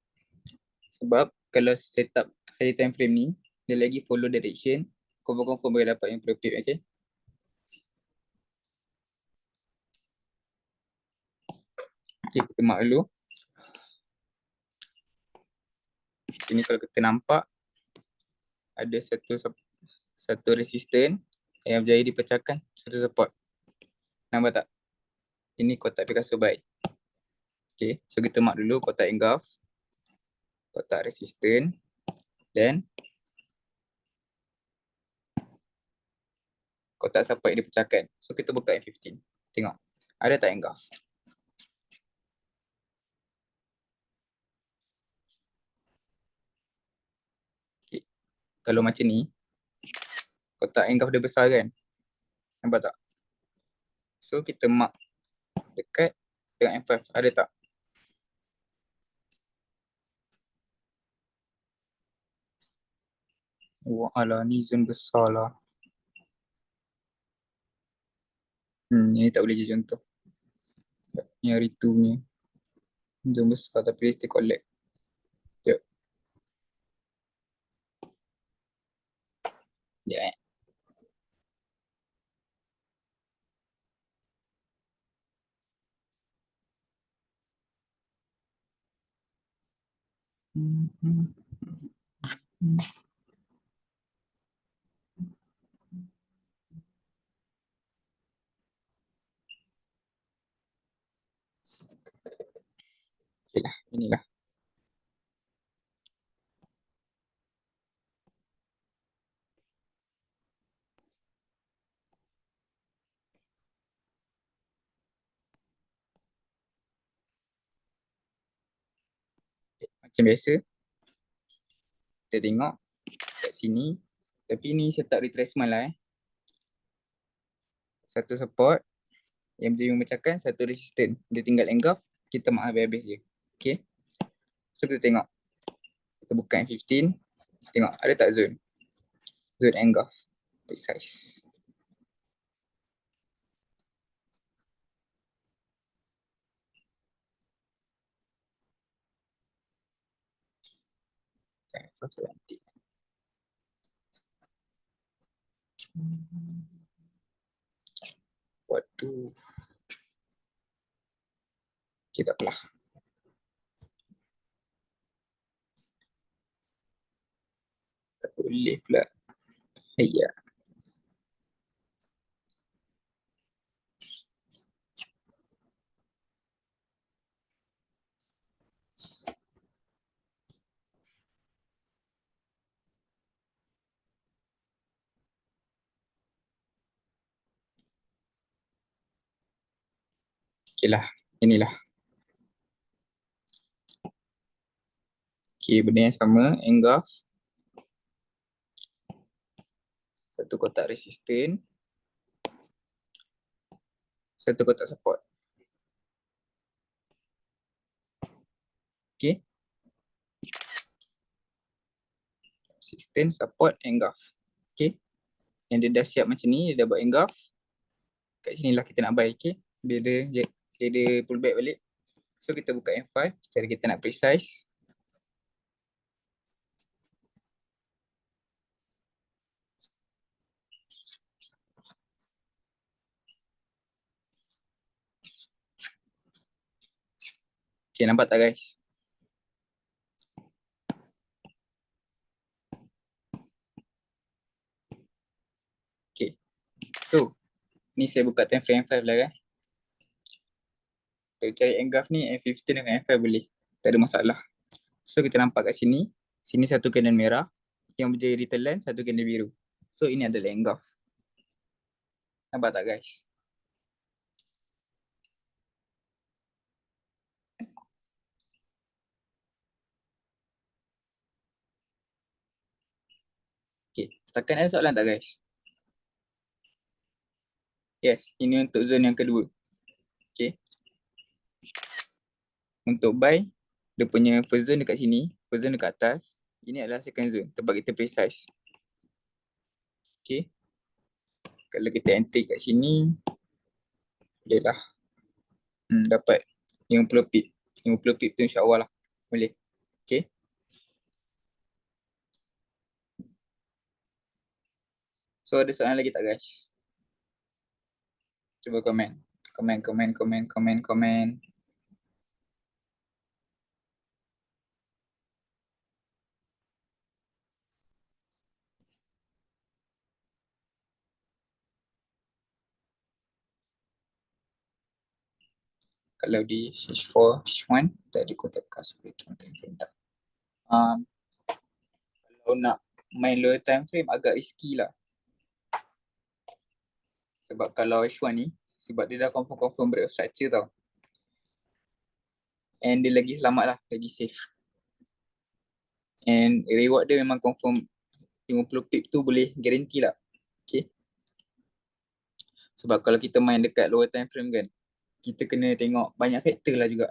Sebab kalau setup higher time frame ni, dia lagi follow direction, confirm boleh dapat 50 pip, okay? Okay, kita mark dulu. Ini kalau kita nampak, ada satu resistor yang berjaya dipecahkan, satu support. Nampak tak? Ini kotak Picasso by. Okay, so kita mark dulu kotak engulf, kotak resistor, dan kotak support yang dipecahkan. So kita buka M15. Tengok, ada tak engulf? Okay. Kalau macam ni, kotak engulf dia besar kan? Nampak tak? So kita mark dekat dengan M5. Ada tak? Wah, alah, ni zone besar lah. Ni tak boleh jadi contoh. Ni hari tu ni. Zone besar tapi dia still collect. Sekejap. Sekejap Okay lah, inilah. Okay, macam biasa, kita tengok kat sini. Tapi ni setup retracement lah Satu support yang boleh memecahkan, satu resistant. Dia tinggal engulf, kita mark habis-habis je. Okay. So kita tengok. Kita buka M15. Tengok ada tak zone. Zone engulf. Precise. Nanti. Waduh. Okay, tak apalah. Tak boleh pula. Ya. Okay lah. Inilah. Okay, benda yang sama. Engulf. Satu kotak resistant. Satu kotak support. Okay. Resistant, support, engulf. Okay. Yang dia dah siap macam ni, dia dah buat engulf. Kat sini lah kita nak buy, okay. Dia pull back balik. So kita buka M5, cara kita nak precise. Okay, nampak tak guys? Okay. So, ni saya buka time frame M5 lah kan. Untuk cari engulf ni, M15 dengan M5 boleh. Tak ada masalah. So, kita nampak kat sini. Sini satu candle merah. Yang berjaya ditelan, satu candle biru. So, ini adalah engulf. Nampak tak guys? Okay, setakat ada soalan tak guys? Yes, ini untuk zone yang kedua. Okay. Untuk buy, dia punya first zone dekat sini, first zone dekat atas. Ini adalah second zone, tempat kita precise. Okay. Kalau kita entry kat sini, boleh lah. Dapat 50 pip. 50 pip tu insyaAllah lah. Boleh. Okay. So ada soalan lagi tak guys? Cuba komen. Komen. Kalau di H4, H1, tadi kotak bekas boleh time frame tak? Kalau nak main lower time frame agak risky lah. Sebab kalau H1 ni, sebab dia dah confirm break of structure tau. And dia lagi selamat lah, lagi safe. And reward dia memang confirm 50 pip tu boleh guarantee lah. Okay. Sebab kalau kita main dekat lower time frame kan, kita kena tengok banyak faktor lah juga.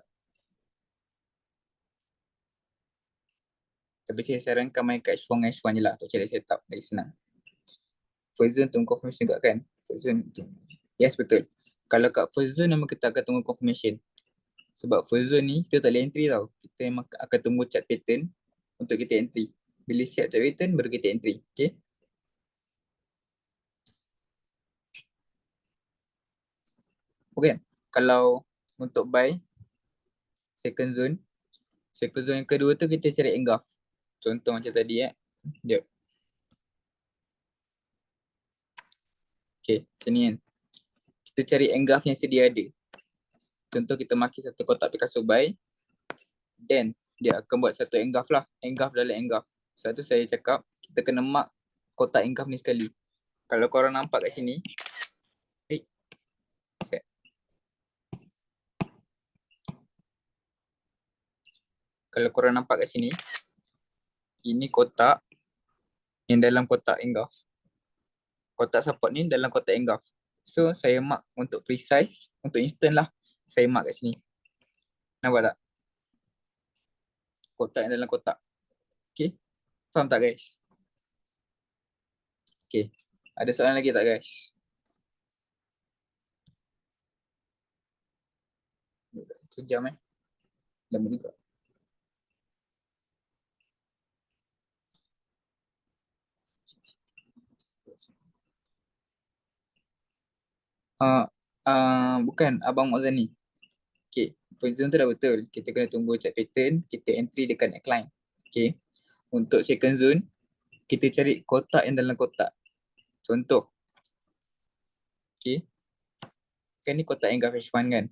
Tapi saya sarankan main kat H1 je lah untuk cari setup, lagi senang. First zone tunggu confirmation juga kan. First zone, yes betul. Kalau kat first zone memang kita akan tunggu confirmation. Sebab first zone ni kita tak boleh entry tau. Kita memang akan tunggu chart pattern untuk kita entry. Bila siap chart pattern baru kita entry. Okay. Okay. Kalau untuk buy second zone yang kedua tu kita cari engulf. Contoh macam tadi Jom. Okay, macam ni kan. Kita cari engulf yang sedia ada. Contoh kita maki satu kotak Picasso by, then dia akan buat satu engulf lah. Engulf dalam engulf. Satu saya cakap, kita kena mark kotak engulf ni sekali. Kalau korang nampak kat sini, kalau korang nampak kat sini, ini kotak yang dalam kotak engulf. Kotak support ni dalam kotak engulf. So saya mark untuk precise, untuk instant lah. Saya mark kat sini. Nampak tak? Kotak yang dalam kotak. Okay. Faham tak guys? Okay. Ada soalan lagi tak guys? Sejam Lama juga. Bukan Abang Mokzani. Okay, point zone tu dah betul. Kita kena tunggu check pattern, kita entry dekat neckline. Okay, untuk second zone, kita cari kotak yang dalam kotak. Contoh, okay, kan ni kotak engulf H1 kan?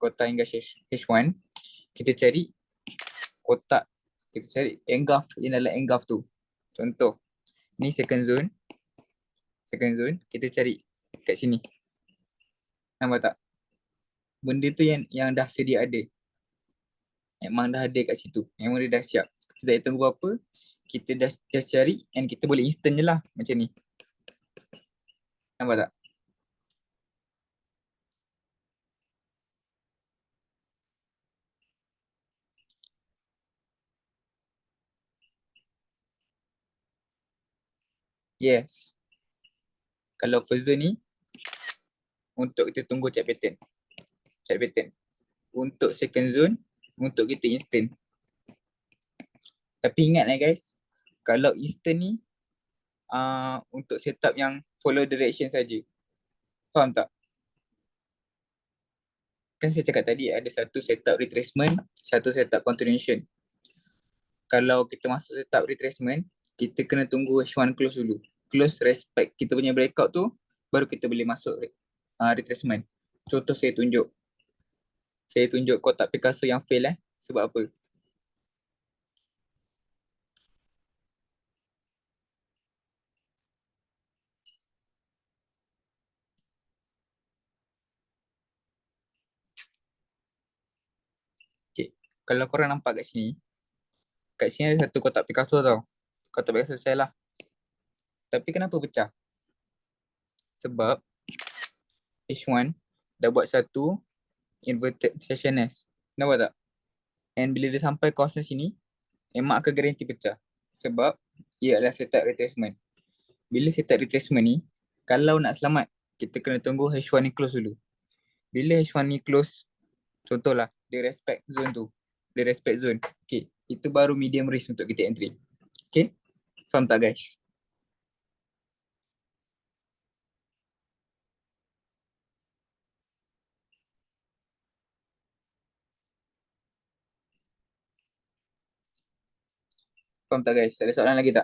Kotak engulf H1, kita cari kotak, kita cari engulf yang dalam engulf tu. Contoh, ni second zone, kita cari kat sini. Nampak tak? Benda tu yang dah sedia ada. Memang dah ada kat situ. Memang dia dah siap. Kita tak tunggu apa, kita dah cari and kita boleh instant je lah macam ni. Nampak tak? Yes. Kalau first zone ni, untuk kita tunggu check pattern. Untuk second zone, untuk kita instant. Tapi ingat guys, kalau instant ni, untuk setup yang follow direction saja. Faham tak? Kan saya cakap tadi ada satu setup retracement, satu setup continuation. Kalau kita masuk setup retracement, kita kena tunggu H1 close dulu. Close respect kita punya breakout tu, baru kita boleh masuk retracement. Contoh saya tunjuk kotak Picasso yang fail sebab apa? Okay. Kalau korang nampak kat sini ada satu kotak Picasso tau. Kotak Picasso saya lah. Tapi kenapa pecah? Sebab H1 dah buat satu inverted HNS. Nampak tak? And bila dia sampai kawasan sini, emak akan garanti pecah. Sebab ia adalah setup retracement. Bila setup retracement ni, kalau nak selamat, kita kena tunggu H1 ni close dulu. Bila H1 ni close, contohlah, dia respect zone tu. Dia respect zone. Okay, itu baru medium risk untuk kita entry. Okay, faham tak guys? Faham tak guys? Ada soalan lagi tak?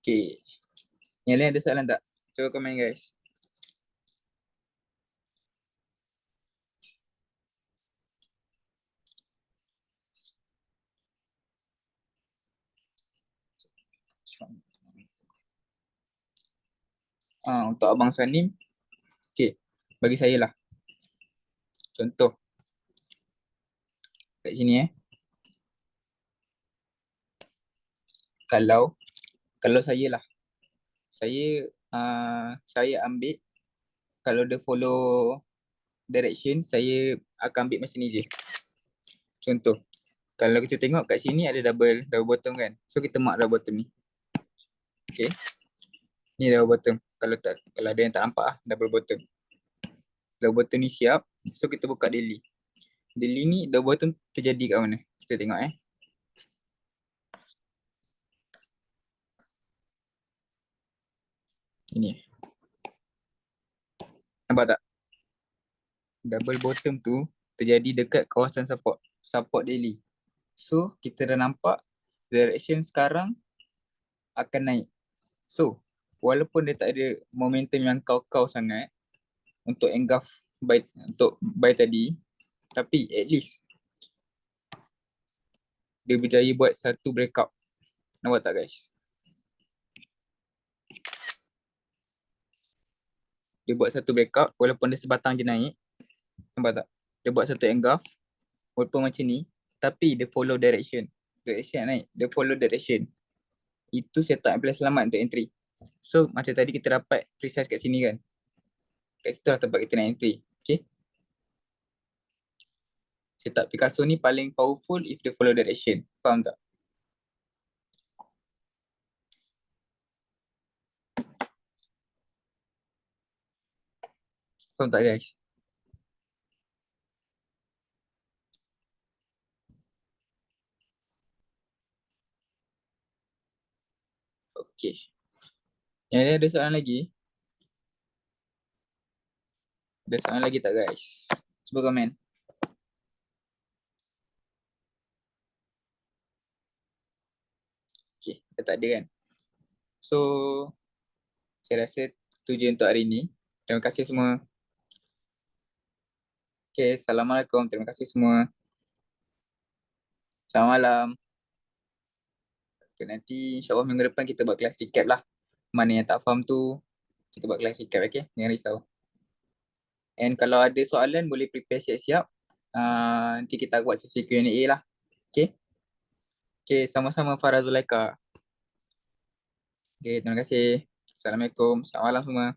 Okay. Yang lain ada soalan tak? Cuba komen guys. Untuk Abang Sanim, okay, bagi saya lah. Contoh. Kat sini Kalau saya lah. Saya ambil, kalau dia follow direction, saya akan ambil macam ni je. Contoh, kalau kita tengok kat sini ada double bottom kan. So kita mark double bottom ni. Okay. Ni double bottom. Kalau ada yang tak nampak double bottom. Double bottom ni siap. So kita buka daily. Daily ni double bottom terjadi kat mana? Kita tengok Ini. Nampak tak? Double bottom tu terjadi dekat kawasan support daily. So kita dah nampak direction sekarang akan naik. So walaupun dia tak ada momentum yang kau-kau sangat untuk engulf buy, untuk buy tadi, tapi at least dia berjaya buat satu breakout. Nampak tak guys? Dia buat satu breakout walaupun dia sebatang je naik. Nampak tak? Dia buat satu engulf walaupun macam ni, tapi dia follow direction. Direction naik, dia follow direction. Itu setup yang paling selamat untuk entry. So macam tadi kita dapat precise kat sini kan. Kat situ lah tempat kita nak entry. Okay. Setup Picasso ni paling powerful if dia follow direction. Faham tak? Faham tak guys? Okay. Yang ada soalan lagi? Ada soalan lagi tak guys? Cuba komen. Okay, dah tak ada kan? So, saya rasa tu je untuk hari ni. Terima kasih semua. Okay, Assalamualaikum. Terima kasih semua. Selamat malam. Okay, nanti insyaAllah minggu depan kita buat kelas recap lah. Mana yang tak faham tu, kita buat kelas recap, okay? Jangan risau. And kalau ada soalan, boleh prepare siap-siap. Nanti kita buat sesi Q&A lah. Okay? Okay, sama-sama Farah Zulaika. Okay, terima kasih. Assalamualaikum. Selamat malam semua.